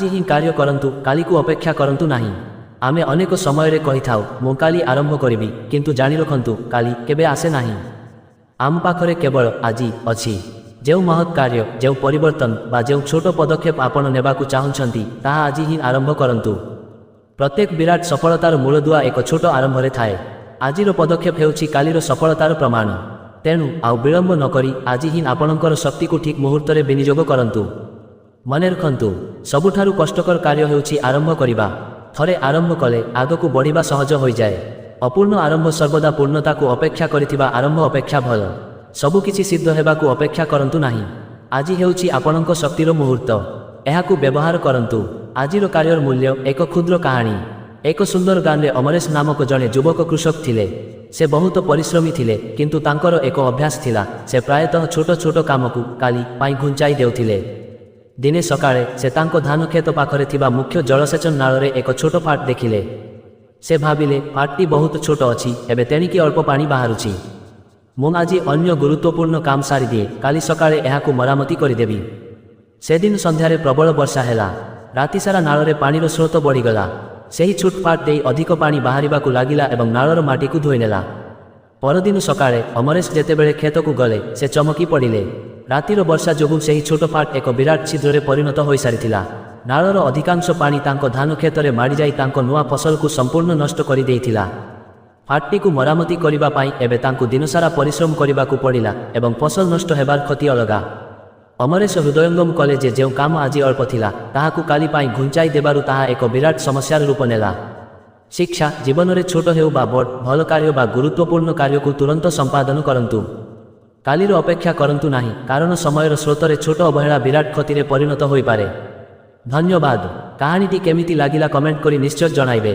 ହିଁ କାର୍ଯ୍ୟ କରନ୍ତୁ, କାଲିକୁ ଅପେକ୍ଷା କରନ୍ତୁ ନାହିଁ। ଆମେ ଅନେକ ସମୟରେ କହିଥାଉ ମୁଁ କାଲି ଆରମ୍ଭ କରିବି, କିନ୍ତୁ ଜାଣି ରଖନ୍ତୁ କାଲି କେବେ ଆସେ ନାହିଁ। ଆମ ପାଖରେ କେବଳ ଆଜି ଅଛି। ଯେଉଁ ମହତ୍ କାର୍ଯ୍ୟ, ଯେଉଁ ପରିବର୍ତ୍ତନ ବା ଯେଉଁ ଛୋଟ ପଦକ୍ଷେପ ଆପଣ ନେବାକୁ ଚାହୁଁଛନ୍ତି, ତାହା ଆଜି ହିଁ ଆରମ୍ଭ କରନ୍ତୁ। ପ୍ରତ୍ୟେକ ବିରାଟ ସଫଳତାର ମୂଳଦୁଆ ଏକ ଛୋଟ ଆରମ୍ଭରେ ଥାଏ। ଆଜିର ପଦକ୍ଷେପ ହେଉଛି କାଲିର ସଫଳତାର ପ୍ରମାଣ। ତେଣୁ ଆଉ ବିଳମ୍ବ ନକରି ଆଜି ହିଁ ଆପଣଙ୍କର ଶକ୍ତିକୁ ଠିକ୍ ମୁହୂର୍ତ୍ତରେ ବିନିଯୋଗ କରନ୍ତୁ। ମନେ ରଖନ୍ତୁ, ସବୁଠାରୁ କଷ୍ଟକର କାର୍ଯ୍ୟ ହେଉଛି ଆରମ୍ଭ କରିବା। ଥରେ ଆରମ୍ଭ କଲେ ଆଗକୁ ବଢ଼ିବା ସହଜ ହୋଇଯାଏ। ଅପୂର୍ଣ୍ଣ ଆରମ୍ଭ ସର୍ବଦା ପୂର୍ଣ୍ଣତାକୁ ଅପେକ୍ଷା କରିଥିବା ଆରମ୍ଭ ଅପେକ୍ଷା ଭଲ। ସବୁକିଛି ସିଦ୍ଧ ହେବାକୁ ଅପେକ୍ଷା କରନ୍ତୁ ନାହିଁ। ଆଜି ହେଉଛି ଆପଣଙ୍କ ଶକ୍ତିର ମୁହୂର୍ତ୍ତ। ଏହାକୁ ବ୍ୟବହାର କରନ୍ତୁ। ଆଜିର କାର୍ଯ୍ୟର ମୂଲ୍ୟ ଏକ କ୍ଷୁଦ୍ର କାହାଣୀ। ଏକ ସୁନ୍ଦର ଗାଁରେ ଅମରେଶ ନାମକ ଜଣେ ଯୁବକ କୃଷକ ଥିଲେ। ସେ ବହୁତ ପରିଶ୍ରମୀ ଥିଲେ, କିନ୍ତୁ ତାଙ୍କର ଏକ ଅଭ୍ୟାସ ଥିଲା, ସେ ପ୍ରାୟତଃ ଛୋଟ ଛୋଟ କାମକୁ କାଲି ପାଇଁ ଘୁଞ୍ଚାଇ ଦେଉଥିଲେ। ଦିନେ ସକାଳେ ସେ ତାଙ୍କ ଧାନ କ୍ଷେତ ପାଖରେ ଥିବା ମୁଖ୍ୟ ଜଳସେଚନ ନାଳରେ ଏକ ଛୋଟ ଫାଟ ଦେଖିଲେ। ସେ ଭାବିଲେ, ଫାଟଟି ବହୁତ ଛୋଟ ଅଛି, ଏବେ ତେଣିକି ଅଳ୍ପ ପାଣି ବାହାରୁଛି। ମୁଁ ଆଜି ଅନ୍ୟ ଗୁରୁତ୍ୱପୂର୍ଣ୍ଣ କାମ ସାରିଦିଏ, କାଲି ସକାଳେ ଏହାକୁ ମରାମତି କରିଦେବି। ସେଦିନ ସନ୍ଧ୍ୟାରେ ପ୍ରବଳ ବର୍ଷା ହେଲା। ରାତିସାରା ନାଳରେ ପାଣିର ସ୍ରୋତ ବଢ଼ିଗଲା। ସେହି ଛୋଟ ଫାଟ ଦେଇ ଅଧିକ ପାଣି ବାହାରିବାକୁ ଲାଗିଲା ଏବଂ ନାଳର ମାଟିକୁ ଧୋଇନେଲା। ପରଦିନ ସକାଳେ ଅମରେଶ ଯେତେବେଳେ କ୍ଷେତକୁ ଗଲେ, ସେ ଚମକି ପଡ଼ିଲେ। ରାତିର ବର୍ଷା ଯୋଗୁଁ ସେହି ଛୋଟ ଫାଟ ଏକ ବିରାଟ ଛିଦ୍ରରେ ପରିଣତ ହୋଇସାରିଥିଲା। ନାଳର ଅଧିକାଂଶ ପାଣି ତାଙ୍କ ଧାନ କ୍ଷେତରେ ମାଡ଼ିଯାଇ ତାଙ୍କ ନୂଆ ଫସଲକୁ ସମ୍ପୂର୍ଣ୍ଣ ନଷ୍ଟ କରିଦେଇଥିଲା। ଫାଟଟିକୁ ମରାମତି କରିବା ପାଇଁ ଏବେ ତାଙ୍କୁ ଦିନସାରା ପରିଶ୍ରମ କରିବାକୁ ପଡ଼ିଲା ଏବଂ ଫସଲ ନଷ୍ଟ ହେବାର କ୍ଷତି ଅଲଗା। ଅମରେଶ ହୃଦୟଙ୍ଗମ କଲେ ଯେ ଯେଉଁ କାମ ଆଜି ଅଳ୍ପ ଥିଲା, ତାହାକୁ କାଲି ପାଇଁ ଘୁଞ୍ଚାଇ ଦେବାରୁ ତାହା ଏକ ବିରାଟ ସମସ୍ୟାର ରୂପ ନେଲା। ଶିକ୍ଷା ଜୀବନରେ ଛୋଟ ହେଉ ବା ବଡ଼, ଭଲ କାର୍ଯ୍ୟ ବା ଗୁରୁତ୍ୱପୂର୍ଣ୍ଣ କାର୍ଯ୍ୟକୁ ତୁରନ୍ତ ସମ୍ପାଦନ କରନ୍ତୁ। କାଲିର ଅପେକ୍ଷା କରନ୍ତୁ ନାହିଁ, କାରଣ ସମୟର ସ୍ରୋତରେ ଛୋଟ ଅବହେଳା ବିରାଟ କ୍ଷତିରେ ପରିଣତ ହୋଇପାରେ। ଧନ୍ୟବାଦ। କାହାଣୀଟି କେମିତି ଲାଗିଲା କମେଣ୍ଟ କରି ନିଶ୍ଚୟ ଜଣାଇବେ।